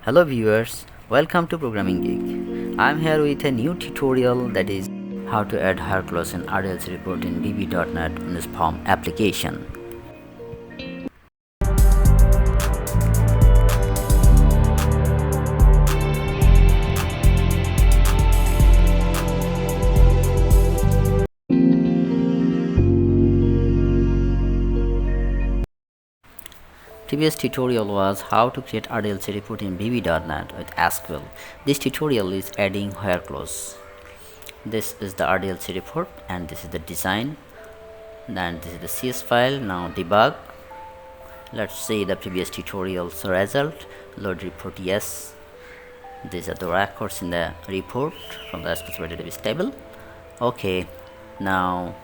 Hello viewers, welcome to Programming Geek. I'm here with a new tutorial, that is how to add hire clause in RDLC report in VB.NET on this form application. Previous tutorial was how to create RDLC report in VB.NET with SQL. This tutorial is adding hire clause. This is the RDLC report and this is the design. Then this is the CS file. Now debug. Let's see the previous tutorial's result. Load report, yes. These are the records in the report from the SQL database table. Okay, now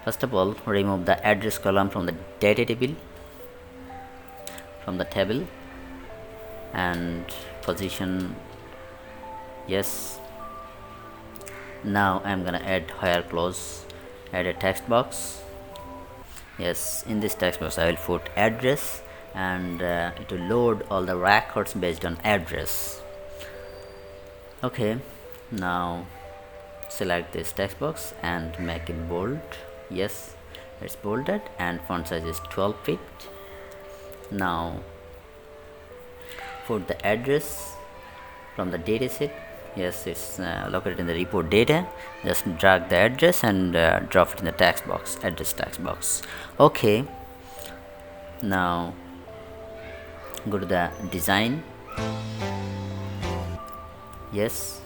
first of all remove the address column from the data table, and position, yes. Now I'm gonna add hire clause. Add a text box. Yes, in this text box I will put address, and it will load all the records based on address. Okay, now select this text box and make it bold. Yes, it's bolded, and font size is 12 feet. Now put the address from the dataset. Yes, it's located in the report data. Just drag the address and drop it in the text box, address text box. Okay, now go to the design. Yes,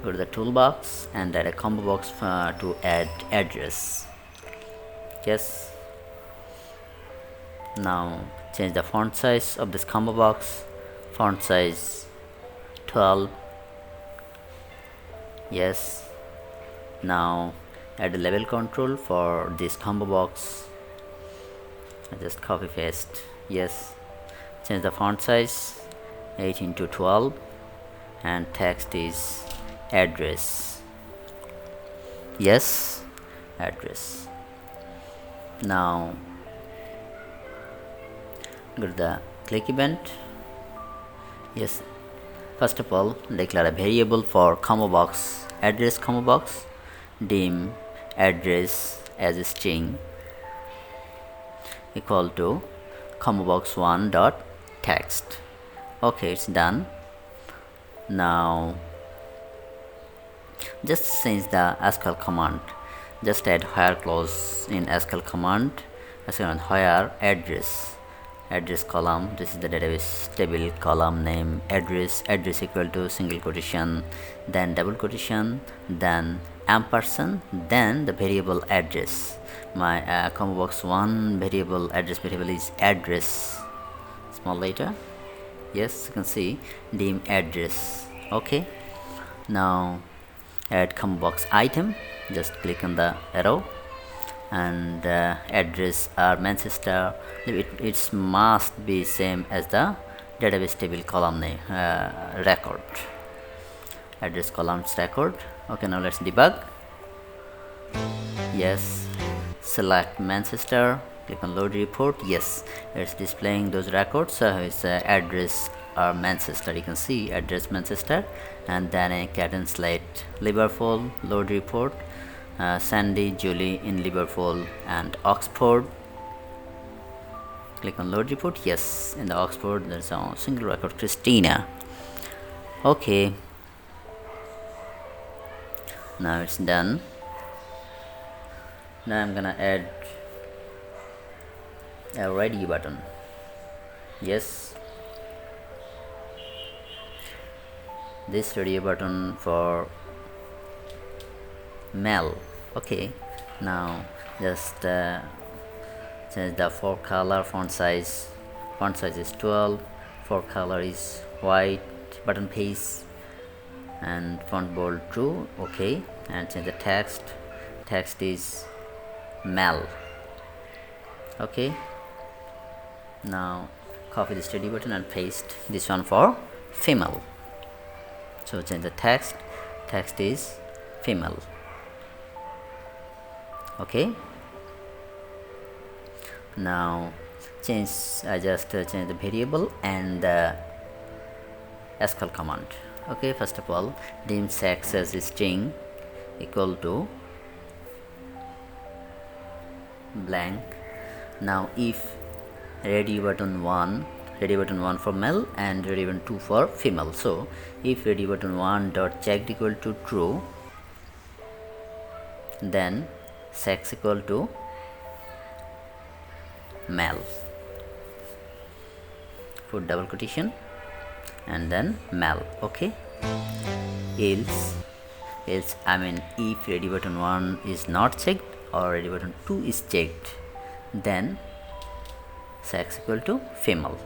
go to the toolbox and add a combo box to add address. Yes, now change the font size of this combo box. Font size 12. Yes, now add a label control for this combo box. I just copy paste. Yes, change the font size 18 to 12, and text is address. Yes, address. Now go to the click event. Yes, first of all declare a variable for combo box, address combo box, dim address as a string equal to combo box 1 dot text. Okay, it's done. Now just change the SQL command. Just add hire clause in SQL command. Hire address column. This is the database table column name, address equal to single quotation, then double quotation, then ampersand, then the variable address. My combo box 1 variable, address variable is address, small letter. Yes, you can see dim address. Okay, now add combo box item. Just click on the arrow, and address or Manchester, it must be same as the database table column name, record, address columns record. Okay, now let's debug. Yes, select Manchester, click on load report. Yes, it's displaying those records. It's address or Manchester. You can see address Manchester, and then a cadence slate Liverpool, load report, Sandy, Julie in Liverpool and Oxford. Click on load report. Yes, in the Oxford there's a single record, Christina. Okay, now it's done. Now I'm gonna add a ready button. Yes, this radio button for mail. Okay, now just change the for color, font size is 12, for color is white, button face, and font bold true. Okay, and change the text is mail. Okay, now copy the study button and paste this one for female. So change the text is female. Okay, now I just change the variable and the SQL command. Okay, first of all, dim sex as string equal to blank. Now if ready button 1 for male and ready button 2 for female, so if ready button 1 dot checked equal to true, then sex equal to male, put double quotation and then male. Okay, else I mean if ready button 1 is not checked or ready button 2 is checked, then sex equal to female.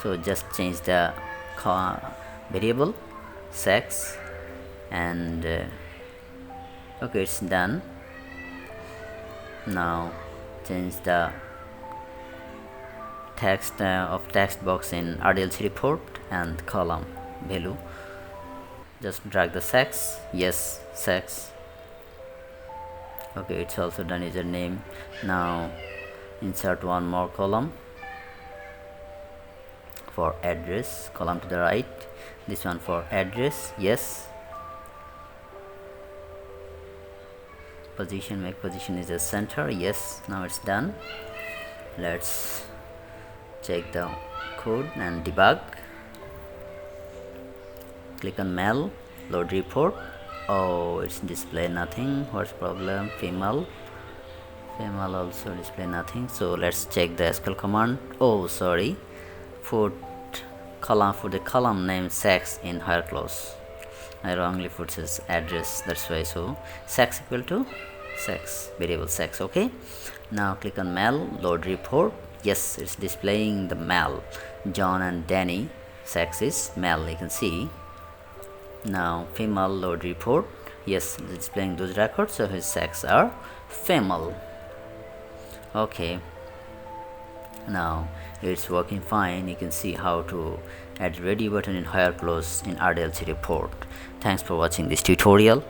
So just change the variable sex and okay, it's done. Now change the text of text box in RDLC report and column value. Just drag the sex, yes, sex. Okay, it's also done. Username. Now insert one more column for address, column to the right, this one for address, yes. Position, make position is a center, yes. Now it's done. Let's check the code and debug. Click on male, load report. Oh, it's display nothing. What's problem? Female also display nothing. So let's check the SQL command. Oh, sorry, put the column name sex in higher clause. I wrongly put his address, that's why. So sex equal to sex, variable sex. Okay, now click on male, load report. Yes, it's displaying the male, John and Danny. Sex is male, you can see. Now female, load report. Yes, it's displaying those records, so his sex are female. Okay, now it's working fine. You can see how to add ready button in higher clause in RDLC report. Thanks for watching this tutorial.